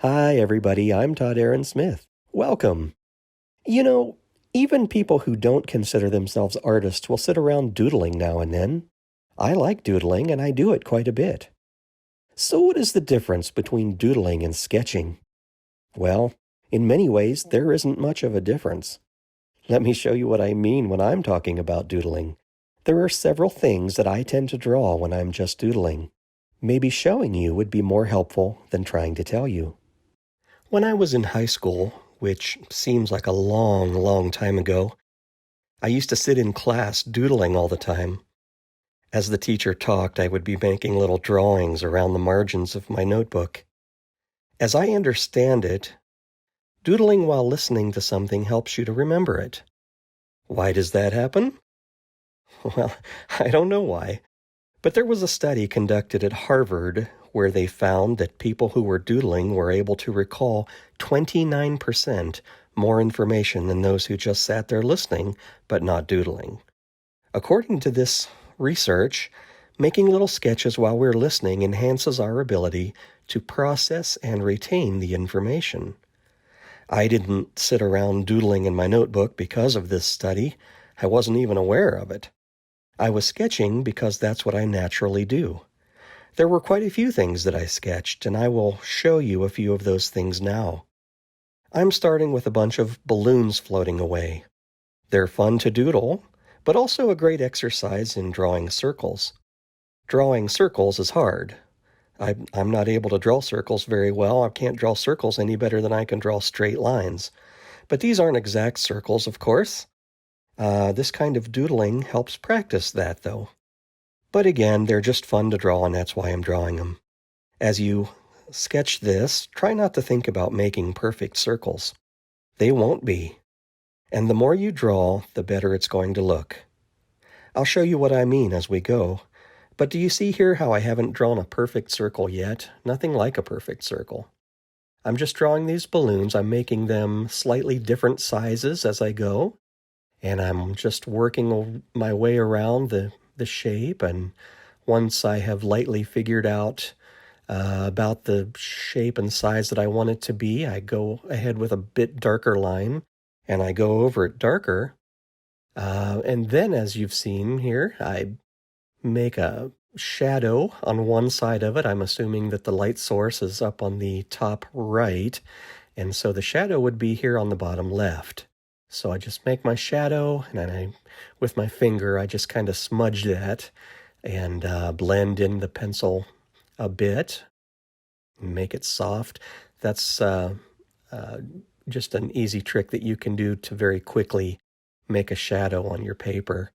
Hi, everybody. I'm Todd Aaron Smith. Welcome. You know, even people who don't consider themselves artists will sit around doodling now and then. I like doodling, and I do it quite a bit. So, what is the difference between doodling and sketching? Well, in many ways, there isn't much of a difference. Let me show you what I mean when I'm talking about doodling. There are several things that I tend to draw when I'm just doodling. Maybe showing you would be more helpful than trying to tell you. When I was in high school, which seems like a long, long time ago, I used to sit in class doodling all the time. As the teacher talked, I would be making little drawings around the margins of my notebook. As I understand it, doodling while listening to something helps you to remember it. Why does that happen? Well, I don't know why, but there was a study conducted at Harvard where they found that people who were doodling were able to recall 29% more information than those who just sat there listening but not doodling. According to this research, making little sketches while we're listening enhances our ability to process and retain the information. I didn't sit around doodling in my notebook because of this study. I wasn't even aware of it. I was sketching because that's what I naturally do. There were quite a few things that I sketched, and I will show you a few of those things now. I'm starting with a bunch of balloons floating away. They're fun to doodle, but also a great exercise in drawing circles. Drawing circles is hard. I'm not able to draw circles very well. I can't draw circles any better than I can draw straight lines. But these aren't exact circles, of course. This kind of doodling helps practice that, though. But again, they're just fun to draw, and that's why I'm drawing them. As you sketch this, try not to think about making perfect circles. They won't be. And the more you draw, the better it's going to look. I'll show you what I mean as we go. But do you see here how I haven't drawn a perfect circle yet? Nothing like a perfect circle. I'm just drawing these balloons. I'm making them slightly different sizes as I go. And I'm just working my way around the shape. And once I have lightly figured out about the shape and size that I want it to be, I go ahead with a bit darker line, and I go over it darker. And then, as you've seen here, I make a shadow on one side of it. I'm assuming that the light source is up on the top right, and so the shadow would be here on the bottom left. So I just make my shadow, and then with my finger, I just kind of smudge that and blend in the pencil a bit, make it soft. That's just an easy trick that you can do to very quickly make a shadow on your paper.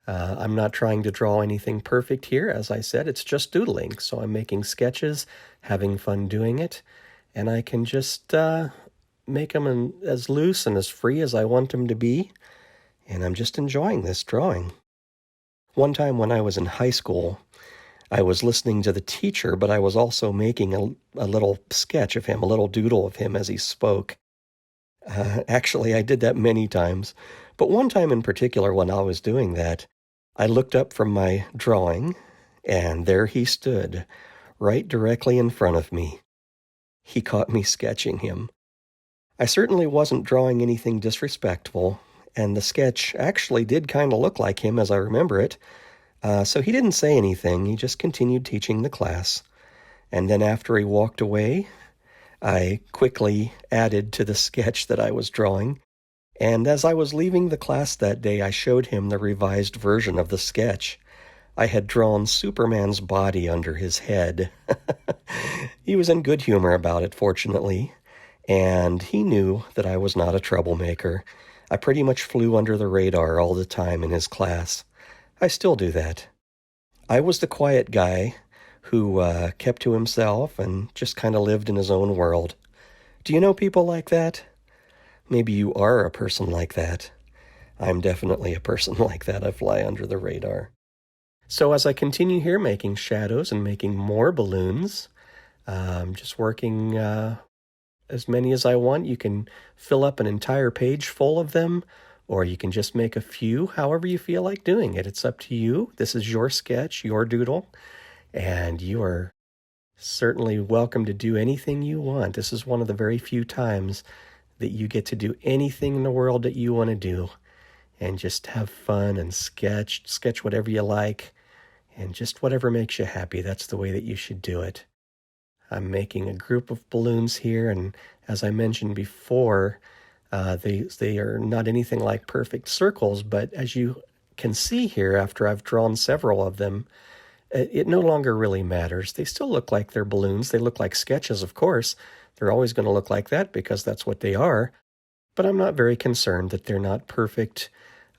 I'm not trying to draw anything perfect here. As I said, it's just doodling. So I'm making sketches, having fun doing it, and I can just make them as loose and as free as I want them to be, and I'm just enjoying this drawing. One time when I was in high school, I was listening to the teacher, but I was also making a little sketch of him, a little doodle of him as he spoke. Actually, I did that many times, but one time in particular when I was doing that, I looked up from my drawing, and there he stood, right directly in front of me. He caught me sketching him. I certainly wasn't drawing anything disrespectful, and the sketch actually did kind of look like him as I remember it. So he didn't say anything. He just continued teaching the class. And then after he walked away, I quickly added to the sketch that I was drawing. And as I was leaving the class that day, I showed him the revised version of the sketch. I had drawn Superman's body under his head. He was in good humor about it, fortunately. And he knew that I was not a troublemaker. I pretty much flew under the radar all the time in his class. I still do that. I was the quiet guy who kept to himself and just kind of lived in his own world. Do you know people like that? Maybe you are a person like that. I'm definitely a person like that. I fly under the radar. So as I continue here making shadows and making more balloons, I'm just working as many as I want. You can fill up an entire page full of them, or you can just make a few, however you feel like doing it. It's up to you. This is your sketch, your doodle, and you are Certainly welcome to do anything you want. This is one of the very few times that you get to do anything in the world that you want to do and just have fun and sketch whatever you like, and just whatever makes you happy. That's the way that you should do it. I'm making a group of balloons here, and as I mentioned before, they are not anything like perfect circles, but as you can see here, after I've drawn several of them, it no longer really matters. They still look like they're balloons. They look like sketches, of course. They're always going to look like that because that's what they are. But I'm not very concerned that they're not perfect.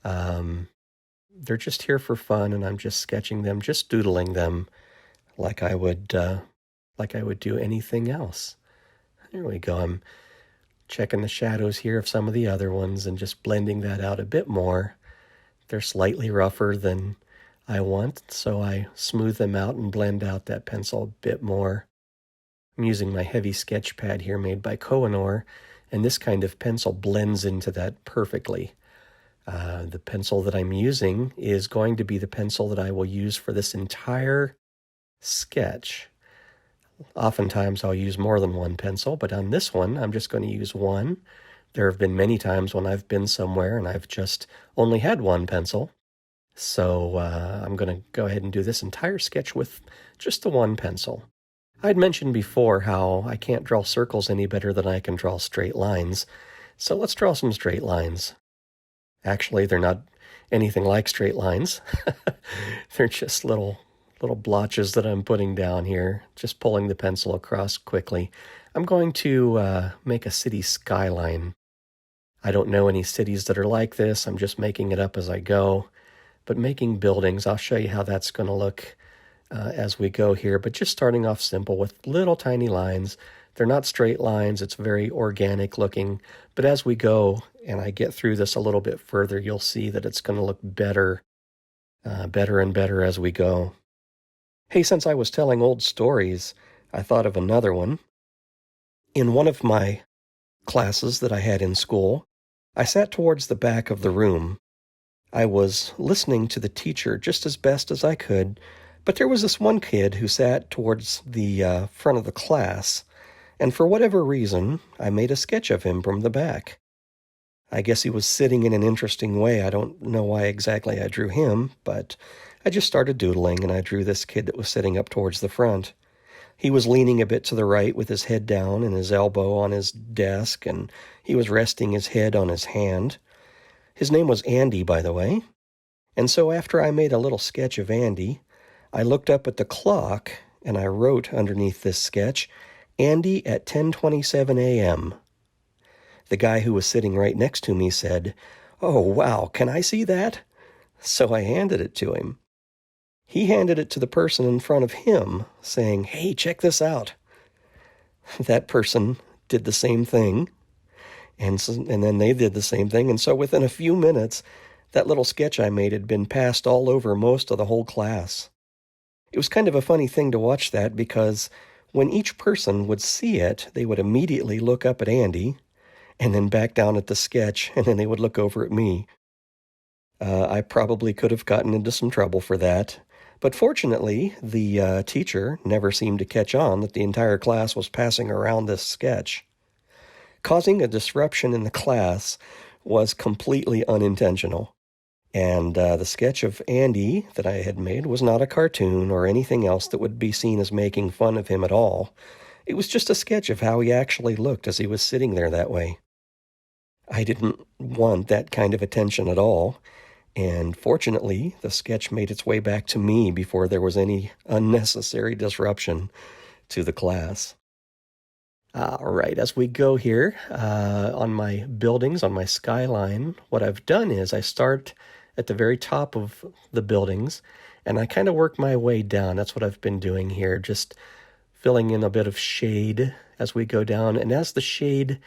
They're just here for fun, and I'm just sketching them, just doodling them like I would do anything else. There we go. I'm checking the shadows here of some of the other ones and just blending that out a bit more. They're slightly rougher than I want, so I smooth them out and blend out that pencil a bit more. I'm using my heavy sketch pad here made by Koh-I-Noor, and this kind of pencil blends into that perfectly. The pencil that I'm using is going to be the pencil that I will use for this entire sketch. Oftentimes I'll use more than one pencil, but on this one I'm just going to use one. There have been many times when I've been somewhere and I've just only had one pencil. So I'm going to go ahead and do this entire sketch with just the one pencil. I'd mentioned before how I can't draw circles any better than I can draw straight lines. So let's draw some straight lines. Actually, they're not anything like straight lines. They're just little blotches that I'm putting down here, just pulling the pencil across quickly. I'm going to make a city skyline. I don't know any cities that are like this. I'm just making it up as I go. But making buildings, I'll show you how that's going to look as we go here. But just starting off simple with little tiny lines. They're not straight lines. It's very organic looking. But as we go and I get through this a little bit further, you'll see that it's going to look better and better as we go. Hey, since I was telling old stories, I thought of another one. In one of my classes that I had in school, I sat towards the back of the room. I was listening to the teacher just as best as I could, but there was this one kid who sat towards the front of the class, and for whatever reason, I made a sketch of him from the back. I guess he was sitting in an interesting way. I don't know why exactly I drew him, but I just started doodling, and I drew this kid that was sitting up towards the front. He was leaning a bit to the right with his head down and his elbow on his desk, and he was resting his head on his hand. His name was Andy, by the way. And so after I made a little sketch of Andy, I looked up at the clock, and I wrote underneath this sketch, Andy at 10:27 a.m. The guy who was sitting right next to me said, "Oh, wow, can I see that?" So I handed it to him. He handed it to the person in front of him, saying, "Hey, check this out." That person did the same thing, and then they did the same thing, and so within a few minutes, that little sketch I made had been passed all over most of the whole class. It was kind of a funny thing to watch that, because when each person would see it, they would immediately look up at Andy, and then back down at the sketch, and then they would look over at me. I probably could have gotten into some trouble for that. But fortunately, the teacher never seemed to catch on that the entire class was passing around this sketch. Causing a disruption in the class was completely unintentional. And the sketch of Andy that I had made was not a cartoon or anything else that would be seen as making fun of him at all. It was just a sketch of how he actually looked as he was sitting there that way. I didn't want that kind of attention at all. And fortunately, the sketch made its way back to me before there was any unnecessary disruption to the class. All right, as we go here on my buildings, on my skyline, what I've done is I start at the very top of the buildings, and I kind of work my way down. That's what I've been doing here, just filling in a bit of shade as we go down. And as the shade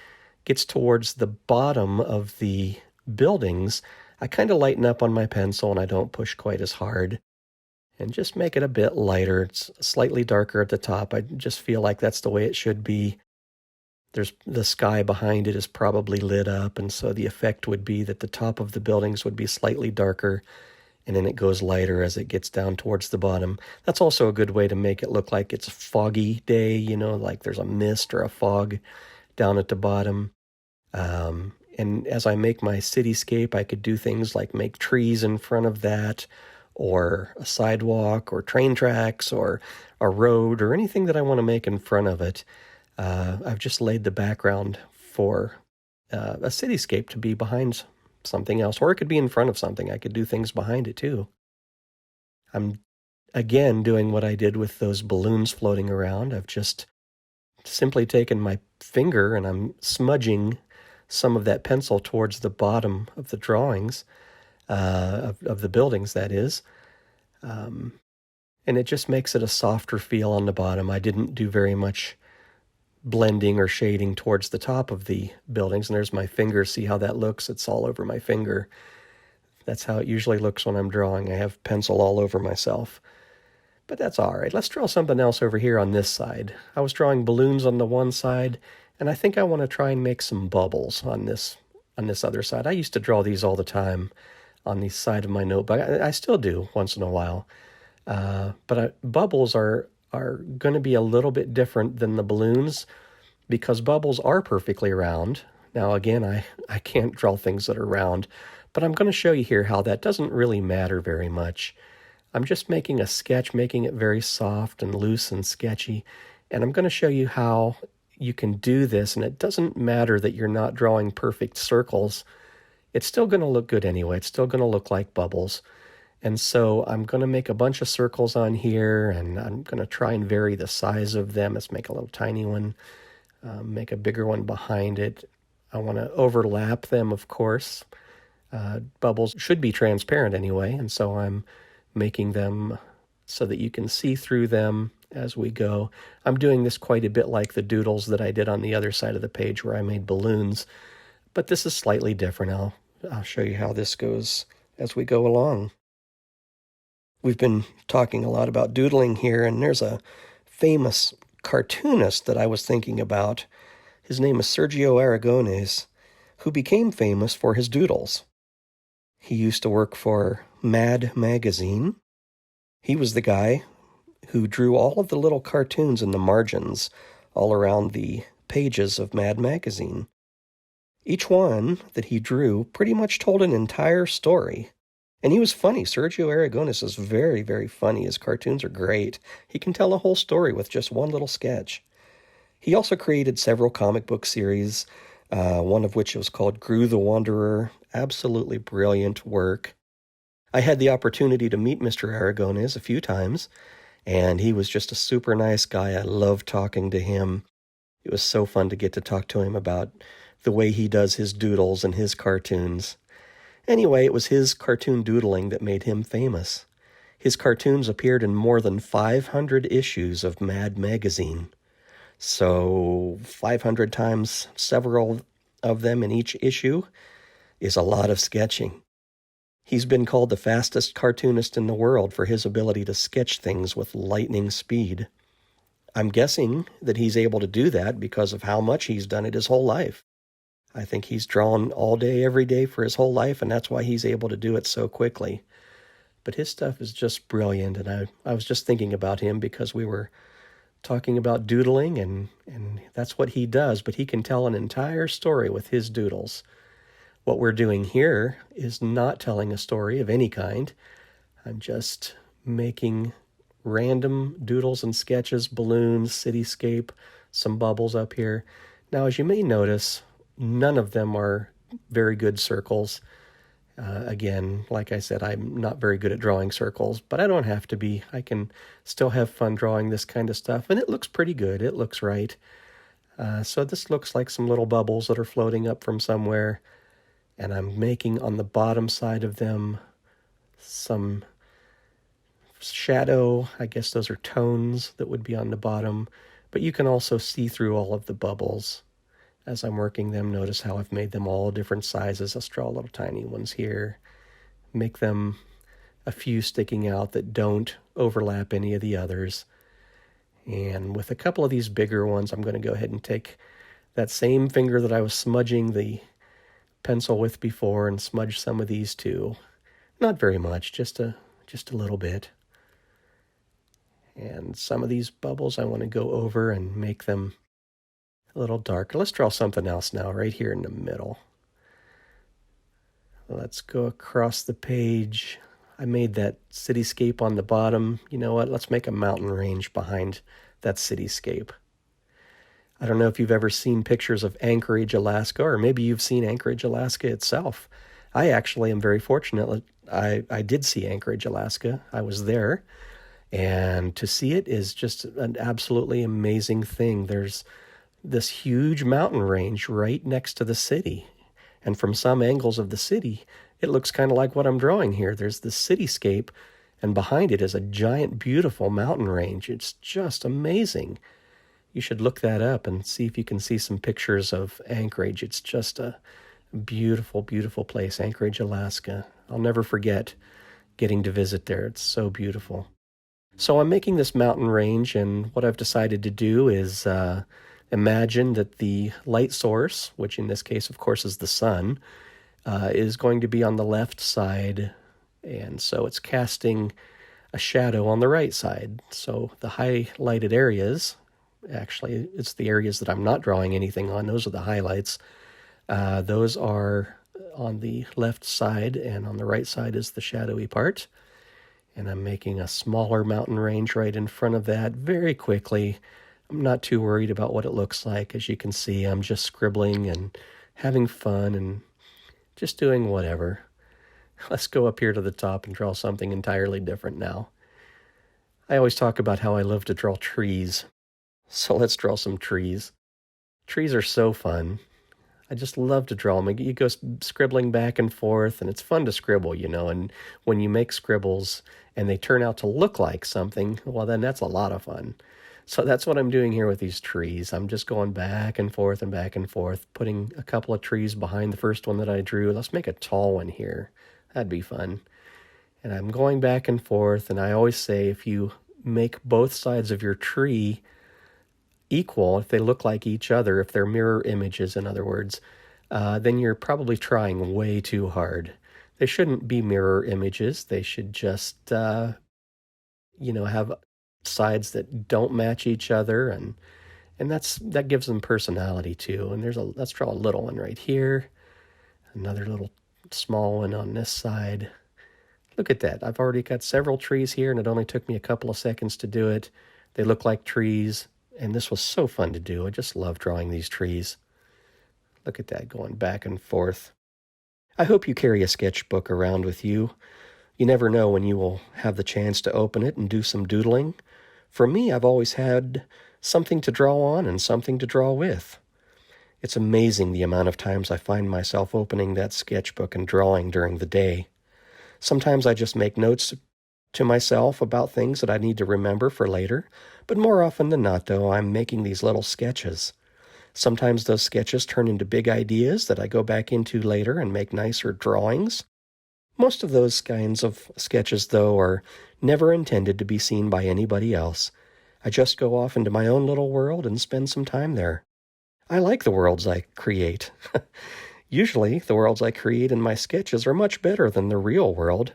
gets towards the bottom of the buildings, I kind of lighten up on my pencil and I don't push quite as hard, and just make it a bit lighter. It's slightly darker at the top. I just feel like that's the way it should be. There's the sky behind it is probably lit up, and so the effect would be that the top of the buildings would be slightly darker and then it goes lighter as it gets down towards the bottom. That's also a good way to make it look like it's a foggy day, like there's a mist or a fog down at the bottom. And as I make my cityscape, I could do things like make trees in front of that, or a sidewalk, or train tracks, or a road, or anything that I want to make in front of it. I've just laid the background for a cityscape to be behind something else, or it could be in front of something. I could do things behind it too. I'm again doing what I did with those balloons floating around. I've just simply taken my finger and I'm smudging some of that pencil towards the bottom of the drawings, of the buildings, that is. And it just makes it a softer feel on the bottom. I didn't do very much blending or shading towards the top of the buildings. And there's my finger. See how that looks? It's all over my finger. That's how it usually looks when I'm drawing. I have pencil all over myself. But that's all right. Let's draw something else over here on this side. I was drawing balloons on the one side, and I think I want to try and make some bubbles on this other side. I used to draw these all the time on the side of my notebook. I still do once in a while. But bubbles are going to be a little bit different than the balloons, because bubbles are perfectly round. Now, again, I can't draw things that are round, but I'm going to show you here how that doesn't really matter very much. I'm just making a sketch, making it very soft and loose and sketchy, and I'm going to show you how you can do this, and it doesn't matter that you're not drawing perfect circles. It's still going to look good anyway. It's still going to look like bubbles. And so I'm going to make a bunch of circles on here, and I'm going to try and vary the size of them. Let's make a little tiny one, make a bigger one behind it. I want to overlap them, of course. Bubbles should be transparent anyway, and so I'm making them so that you can see through them as we go. I'm doing this quite a bit like the doodles that I did on the other side of the page where I made balloons, but this is slightly different. I'll show you how this goes as we go along. We've been talking a lot about doodling here, and there's a famous cartoonist that I was thinking about. His name is Sergio Aragonés, who became famous for his doodles. He used to work for Mad magazine. He was the guy who drew all of the little cartoons in the margins all around the pages of Mad magazine. Each one that he drew pretty much told an entire story. And he was funny. Sergio Aragonés is very, very funny. His cartoons are great. He can tell a whole story with just one little sketch. He also created several comic book series, one of which was called Gru the Wanderer. Absolutely brilliant work. I had the opportunity to meet Mr. Aragonés a few times, and he was just a super nice guy. I loved talking to him. It was so fun to get to talk to him about the way he does his doodles and his cartoons. Anyway, it was his cartoon doodling that made him famous. His cartoons appeared in more than 500 issues of Mad magazine. So 500 times several of them in each issue is a lot of sketching. He's been called the fastest cartoonist in the world for his ability to sketch things with lightning speed. I'm guessing that he's able to do that because of how much he's done it his whole life. I think he's drawn all day, every day for his whole life, and that's why he's able to do it so quickly. But his stuff is just brilliant, and I was just thinking about him because we were talking about doodling, and that's what he does, but he can tell an entire story with his doodles. What we're doing here is not telling a story of any kind. I'm just making random doodles and sketches, balloons, cityscape, some bubbles up here. Now, as you may notice, none of them are very good circles. Again, like I said, I'm not very good at drawing circles, but I don't have to be. I can still have fun drawing this kind of stuff, and it looks pretty good. It looks right. So this looks like some little bubbles that are floating up from somewhere, and I'm making on the bottom side of them some shadow. I guess those are tones that would be on the bottom, but you can also see through all of the bubbles. As I'm working them, notice how I've made them all different sizes. Let's draw little tiny ones here. Make them a few sticking out that don't overlap any of the others. And with a couple of these bigger ones, I'm going to go ahead and take that same finger that I was smudging the pencil with before and smudge some of these too. Not very much, just a little bit. And some of these bubbles I want to go over and make them a little darker. Let's draw something else now, right here in the middle. Let's go across the page. I made that cityscape on the bottom. You know what? Let's make a mountain range behind that cityscape. I don't know if you've ever seen pictures of Anchorage, Alaska, or maybe you've seen Anchorage, Alaska itself. I actually am very fortunate. I did see Anchorage, Alaska. I was there. And to see it is just an absolutely amazing thing. There's this huge mountain range right next to the city. And from some angles of the city, it looks kind of like what I'm drawing here. There's this cityscape, and behind it is a giant, beautiful mountain range. It's just amazing. You should look that up and see if you can see some pictures of Anchorage. It's just a beautiful, beautiful place, Anchorage, Alaska. I'll never forget getting to visit there. It's so beautiful. So I'm making this mountain range, and what I've decided to do is imagine that the light source, which in this case, of course, is the sun, is going to be on the left side, and so it's casting a shadow on the right side. So the highlighted areas, actually, it's the areas that I'm not drawing anything on. Those are the highlights. Those are on the left side, and on the right side is the shadowy part. And I'm making a smaller mountain range right in front of that very quickly. I'm not too worried about what it looks like. As you can see, I'm just scribbling and having fun and just doing whatever. Let's go up here to the top and draw something entirely different now. I always talk about how I love to draw trees. So let's draw some trees. Trees are so fun. I just love to draw them. You go scribbling back and forth, and it's fun to scribble, you know, and when you make scribbles and they turn out to look like something, well, then that's a lot of fun. So that's what I'm doing here with these trees. I'm just going back and forth, putting a couple of trees behind the first one that I drew. Let's make a tall one here. That'd be fun. And I'm going back and forth, and I always say if you make both sides of your tree equal, if they look like each other, if they're mirror images, in other words, then you're probably trying way too hard. They shouldn't be mirror images. They should just, have sides that don't match each other, and that gives them personality too. And let's draw a little one right here, another little small one on this side. Look at that. I've already got several trees here, and it only took me a couple of seconds to do it. They look like trees. And this was so fun to do. I just love drawing these trees. Look at that, going back and forth. I hope you carry a sketchbook around with you. You never know when you will have the chance to open it and do some doodling. For me, I've always had something to draw on and something to draw with. It's amazing the amount of times I find myself opening that sketchbook and drawing during the day. Sometimes I just make notes to myself about things that I need to remember for later, but more often than not, though, I'm making these little sketches. Sometimes those sketches turn into big ideas that I go back into later and make nicer drawings. Most of those kinds of sketches, though, are never intended to be seen by anybody else. I just go off into my own little world and spend some time there. I like the worlds I create. Usually, the worlds I create in my sketches are much better than the real world.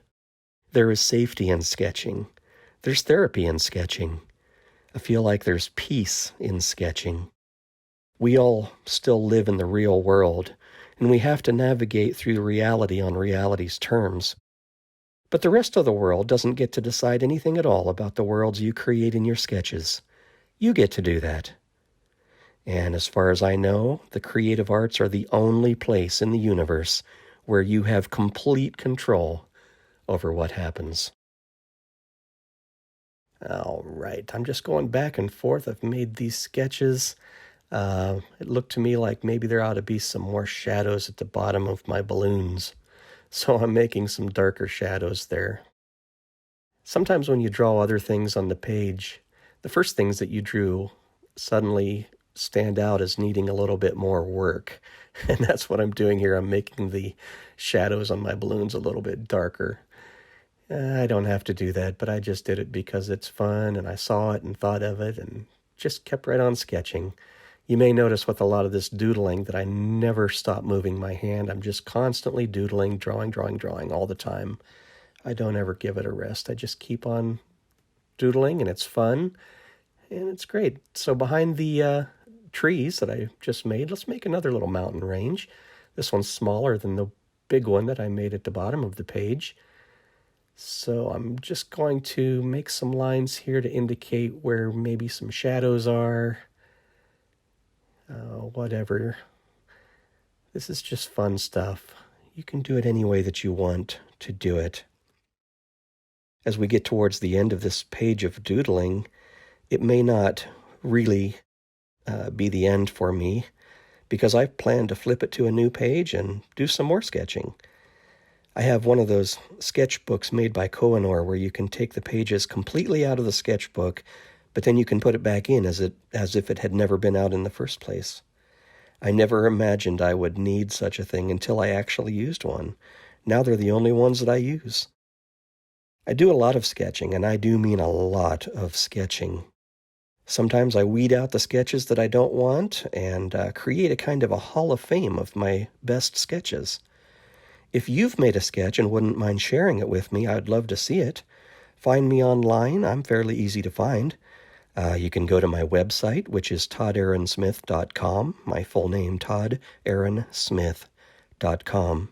There is safety in sketching. There's therapy in sketching. I feel like there's peace in sketching. We all still live in the real world, and we have to navigate through reality on reality's terms. But the rest of the world doesn't get to decide anything at all about the worlds you create in your sketches. You get to do that. And as far as I know, the creative arts are the only place in the universe where you have complete control over what happens. All right, I'm just going back and forth. I've made these sketches. It looked to me like maybe there ought to be some more shadows at the bottom of my balloons. So I'm making some darker shadows there. Sometimes when you draw other things on the page, the first things that you drew suddenly stand out as needing a little bit more work. And that's what I'm doing here. I'm making the shadows on my balloons a little bit darker. I don't have to do that, but I just did it because it's fun, and I saw it and thought of it and just kept right on sketching. You may notice with a lot of this doodling that I never stop moving my hand. I'm just constantly doodling, drawing all the time. I don't ever give it a rest. I just keep on doodling, and it's fun, and it's great. So behind the trees that I just made, let's make another little mountain range. This one's smaller than the big one that I made at the bottom of the page. So I'm just going to make some lines here to indicate where maybe some shadows are. Whatever. This is just fun stuff. You can do it any way that you want to do it. As we get towards the end of this page of doodling, it may not really be the end for me, because I plan to flip it to a new page and do some more sketching. I have one of those sketchbooks made by Koh-I-Noor where you can take the pages completely out of the sketchbook, but then you can put it back in as if it had never been out in the first place. I never imagined I would need such a thing until I actually used one. Now they're the only ones that I use. I do a lot of sketching, and I do mean a lot of sketching. Sometimes I weed out the sketches that I don't want and create a kind of a hall of fame of my best sketches. If you've made a sketch and wouldn't mind sharing it with me, I'd love to see it. Find me online. I'm fairly easy to find. You can go to my website, which is toddaaronsmith.com. My full name, toddaaronsmith.com.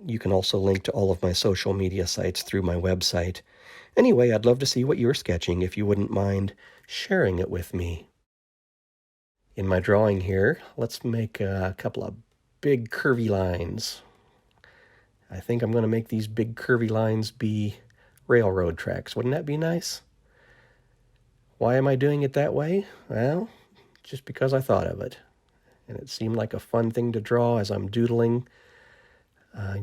You can also link to all of my social media sites through my website. Anyway, I'd love to see what you're sketching if you wouldn't mind sharing it with me. In my drawing here, let's make a couple of big curvy lines. I think I'm going to make these big curvy lines be railroad tracks. Wouldn't that be nice? Why am I doing it that way? Well, just because I thought of it. And it seemed like a fun thing to draw as I'm doodling.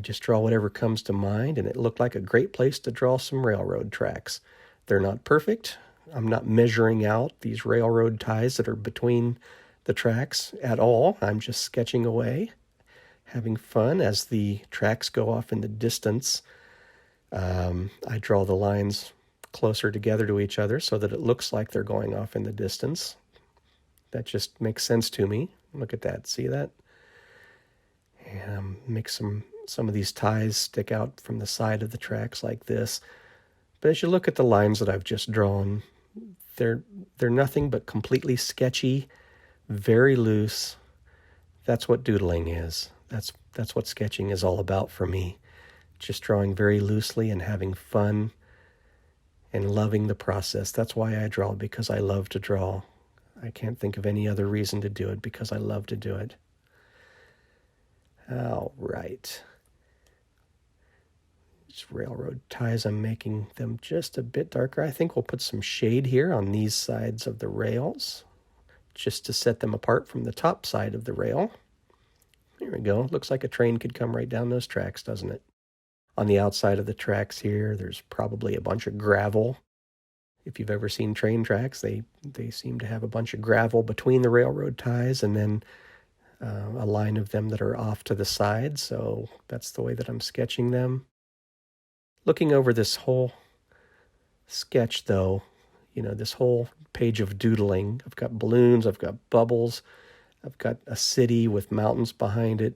Just draw whatever comes to mind, and it looked like a great place to draw some railroad tracks. They're not perfect. I'm not measuring out these railroad ties that are between the tracks at all. I'm just sketching away, having fun as the tracks go off in the distance. I draw the lines closer together to each other so that it looks like they're going off in the distance. That just makes sense to me. Look at that. See that? And make some of these ties stick out from the side of the tracks like this. But as you look at the lines that I've just drawn, they're nothing but completely sketchy, very loose. That's what doodling is. That's what sketching is all about for me. Just drawing very loosely and having fun and loving the process. That's why I draw, because I love to draw. I can't think of any other reason to do it, because I love to do it. All right. These railroad ties, I'm making them just a bit darker. I think we'll put some shade here on these sides of the rails, just to set them apart from the top side of the rail. There we go. Looks like a train could come right down those tracks, doesn't it? On the outside of the tracks here, there's probably a bunch of gravel. If you've ever seen train tracks, they seem to have a bunch of gravel between the railroad ties, and then a line of them that are off to the side. So that's the way that I'm sketching them. Looking over this whole sketch, though, this whole page of doodling, I've got balloons, I've got bubbles, I've got a city with mountains behind it.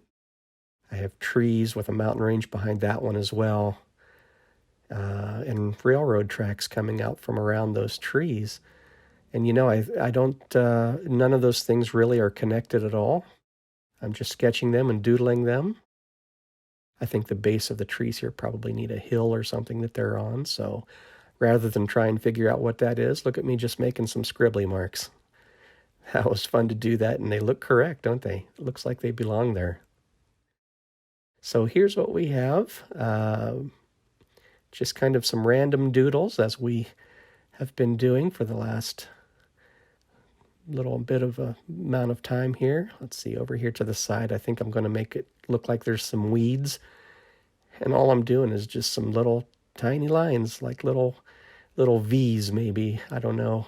I have trees with a mountain range behind that one as well. And railroad tracks coming out from around those trees. And I don't, none of those things really are connected at all. I'm just sketching them and doodling them. I think the base of the trees here probably need a hill or something that they're on. So rather than try and figure out what that is, look at me just making some scribbly marks. That was fun to do that, and they look correct, don't they? It looks like they belong there. So here's what we have. Just kind of some random doodles, as we have been doing for the last little bit of a amount of time here. Let's see, over here to the side, I think I'm going to make it look like there's some weeds. And all I'm doing is just some little tiny lines, like little V's maybe. I don't know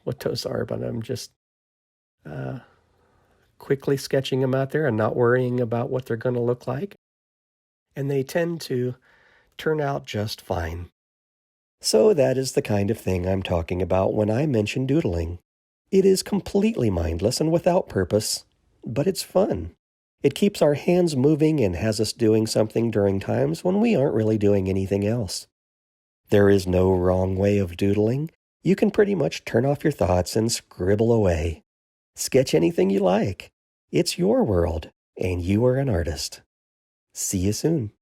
what those are, but I'm just quickly sketching them out there and not worrying about what they're going to look like. And they tend to turn out just fine. So that is the kind of thing I'm talking about when I mention doodling. It is completely mindless and without purpose, but it's fun. It keeps our hands moving and has us doing something during times when we aren't really doing anything else. There is no wrong way of doodling. You can pretty much turn off your thoughts and scribble away. Sketch anything you like. It's your world, and you are an artist. See you soon.